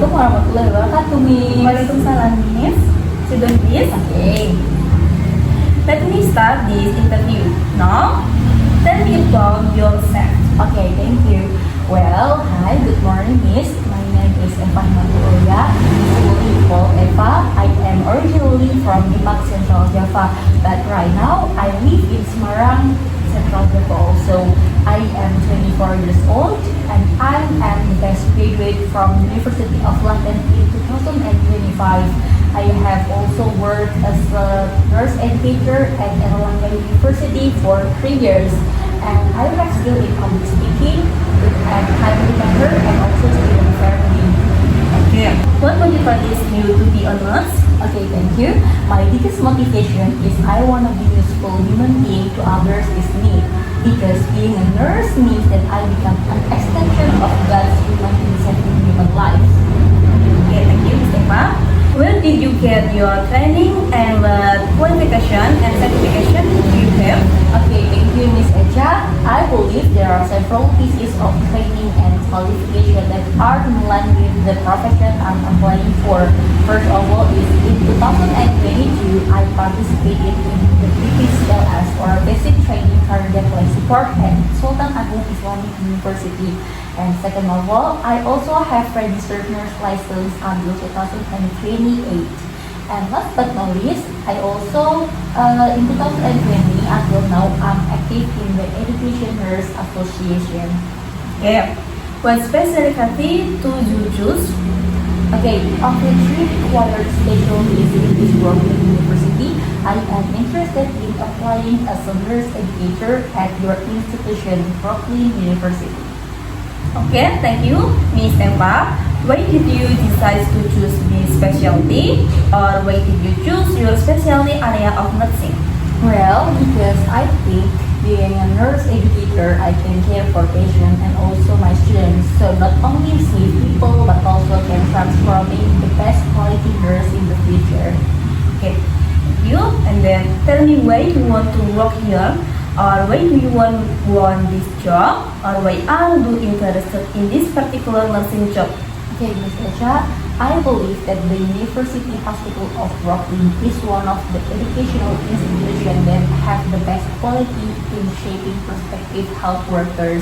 warahmatullahi wabarakatuh, Miss. Waalaikumsalam, Miss. Sit down, please. Okay. Let me start this interview. Now, tell me about yourself. Okay, thank you. Well, hi, good morning, Miss. My name is Himatul Ulya. Usually called Eva. I am originally from Himatul, Central Java, but right now I live in Semarang, Central Java. Also, I am 24 years old and I am the best graduate from University of London in 2025. I have also worked as a nurse educator at Erlangga University for 3 years, and I have skill in public speaking, and timely manner, and also student therapy. Okay. What motivates you to be a nurse? Okay, thank you. My biggest motivation is I want to be a useful human being to others is me, because being a nurse means that I become an extension of God's human in saving human lives. Okay, thank you, Miss Eva. Where did you get your training and what qualification and certification do you have? Okay, thank you, Miss Echa. I believe there are several pieces of training and qualification that are in line with the profession I'm applying for. First of all, is in 2022, I participated in the BPCLS or Basic Training Cardiac Life Support at Sultan Agung Islamic University. And second of all, I also have registered nurse license until 2028. And last but not least, I also in 2020 until now I'm active in the Education Nurse Association. Okay. What specialty do you choose? Okay, of the three required specialties in this Brooklyn University, I am interested in applying as a nurse educator at your institution, Brooklyn University. Okay, thank you, Miss Eva. Why did you decide to choose this specialty, or why did you choose your specialty area of nursing? Well, because I think being a nurse educator, I can care for patients and also my students. So not only save people, but also can transforming the best quality nurse in the future. Okay, thank you. And then tell me why you want to work here, or why do you want this job, or why are you interested in this particular nursing job? Okay, Ms. Esha, I believe that the University Hospital of Brooklyn is one of the educational institutions that have the best quality in shaping prospective health workers,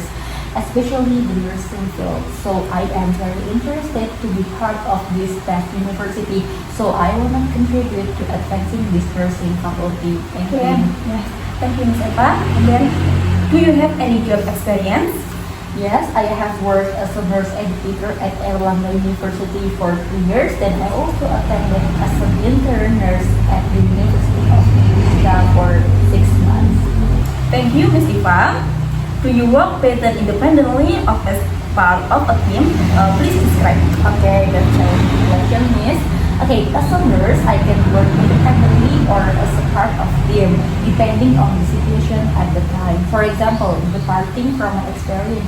especially the nursing field. So I am very interested to be part of this best university. So I want to contribute to advancing this nursing faculty. Thank you. Yes. Thank you, Ms. Eva. And then, do you have any job experience? Yes, I have worked as a nurse educator at Erlangga University for 3 years. Then I also attended as an intern nurse at the University of Indonesia for 6 months. Thank you, Ms. Eva. Do you work better independently or as part of a team? Please describe. Okay, that's a question, Miss. Okay, as a nurse, I can work independently or as a part of team, depending on the situation at the time. For example, departing from my experience,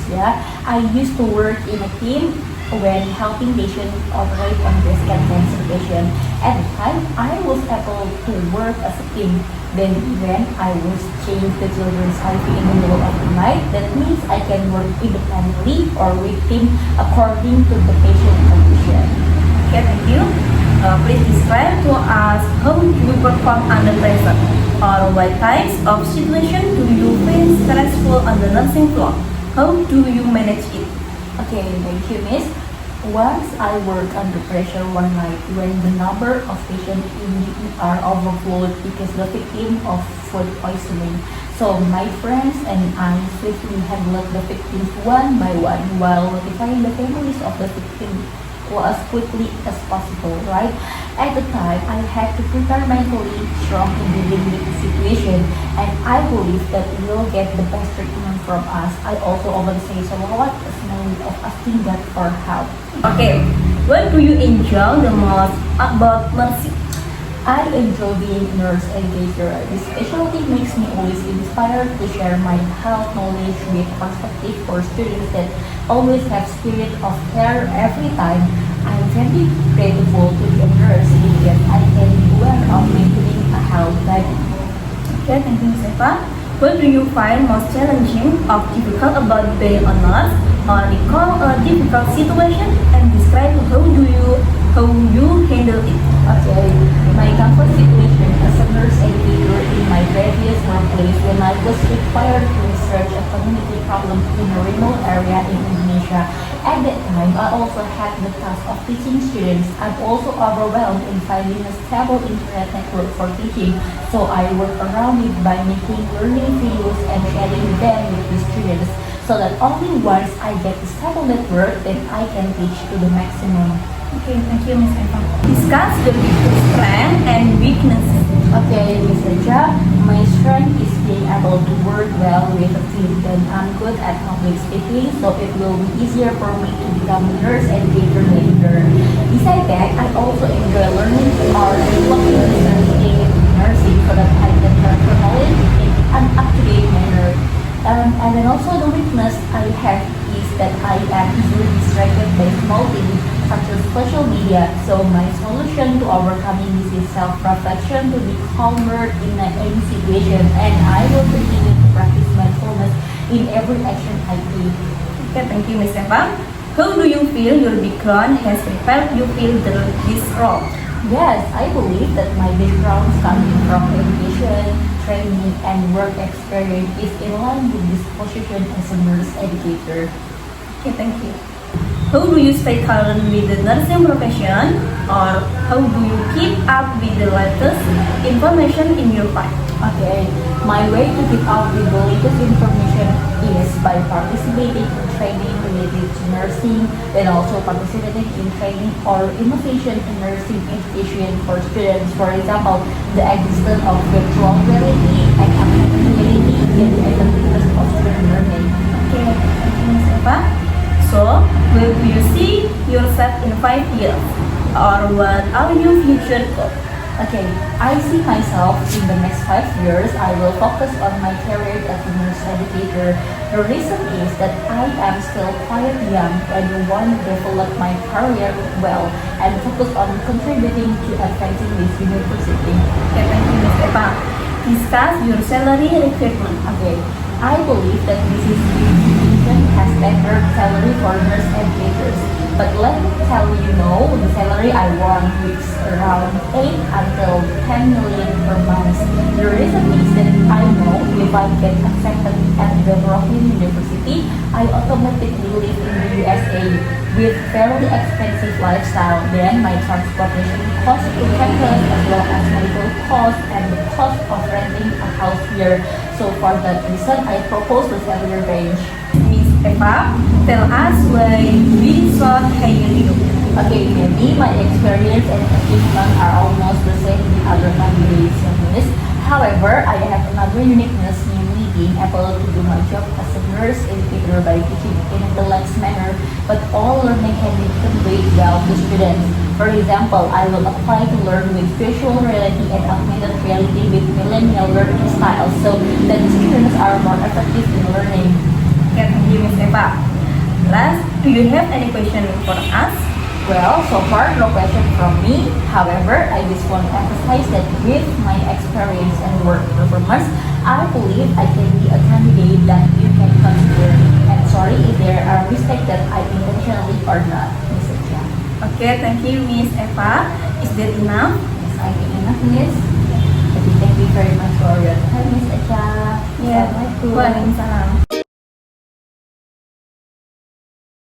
I used to work in a team when helping patients operate on breast cancer patient. At the time, I was able to work as a team. Then when I was changed the children's IV in the middle of the night, that means I can work independently or with team according to the patient condition. Okay, thank you. Please describe to us how you perform under pressure, or what types of situation do you feel stressful on the nursing floor? How do you manage it? Okay, thank you, Miss. Once I worked under pressure one night when the number of patients in the ER overflowed because the victim of food poisoning. So my friends and I swiftly handled the victims one by one while notifying the families of the victim as quickly as possible, right? At the time, I had to prepare mentally strong in dealing with the situation, and I believe that we will get the best treatment from us. I also always say salawat as my way of asking God for help. Okay, what do you enjoy the most about nursing? I enjoy being a nurse educator. This specialty makes me always inspired to share my health knowledge with perspective for students that always have spirit of care every time. I'm very grateful to be a nurse because I can be aware of maintaining a health life. Okay, thank you, Ms. Eva. What do you find most challenging or difficult about being a nurse? Or recall a difficult situation and describe how do you place when I was required to research a community problem in a remote area in Indonesia. At that time, I also had the task of teaching students. I'm also overwhelmed in finding a stable internet network for teaching, so I work around it by making learning videos and sharing them with the students, so that only once I get a stable network, then I can teach to the maximum. Okay, thank you, Miss Eva. Discuss the biggest strength and weaknesses. Okay, Miss Eja, my strength is being able to work well with a team. Then I'm good at public speaking, so it will be easier for me to become a nurse educator later. Besides that, I also enjoy learning or developing research in nursing so that I can transfer knowledge in an up-to-date manner. And then also the weakness I have is that I am easily distracted by small things such as social media. So my solution to overcoming this is self-reflection to be calmer in any situation, and I will continue to practice mindfulness in every action I take. Okay, thank you, Miss Eva. How do you feel your background has prepared you feel this role? Yes, I believe that my background coming from education, training, and work experience is in line with this position as a nurse educator. Okay, thank you. How do you stay current with the nursing profession, or how do you keep up with the latest information in your field? Okay, my way to keep up with the latest information is by participating in training related to nursing, then also participating in training or innovation in nursing education for students. For example, the existence of virtual reality and augmented reality in the effectiveness of student learning. Okay, thank you, Miss Eva. So, where do you see yourself in 5 years? Or what are your future goals? Okay, I see myself in the next 5 years. I will focus on my career as a nurse educator. The reason is that I am still quite young and want to develop my career well and focus on contributing to advancing this university. Okay, thank you, Miss Eva. Discuss your salary requirement. Okay, I believe that this institution has better salary for nurse educators. But let me tell you know, the salary I want is around 8 until 10 million per month. The reason is that I know if I get accepted at the Brooklyn University, I automatically live in the USA with very expensive lifestyle. Then my transportation cost to campus as well as medical cost and the cost of renting a house here. So for that reason, I propose the salary range. Miss Eva, tell us why we should hire you. Okay, maybe my experience and achievement are almost the same with other candidates. However, I have another uniqueness, namely being able to do my job as a nurse educator by teaching in a relaxed manner, but all learning can be conveyed well to students. For example, I will apply to learn with virtual reality and augmented reality with millennial learning styles so that students are more effective in learning. Okay, thank you, Miss Eva. Last, do you have any question for us? Well, so far no question from me. However, I just want to emphasize that with my experience and work performance, I believe I can be a candidate that you can consider. And sorry if there are mistakes that I intentionally or not, Miss Eja. Okay, thank you, Miss Eva. Is that enough? Yes, I think enough, Miss. Okay, thank you very much for your time, Miss Eja. Yeah. Assalamualaikum. Waalaikumsalam.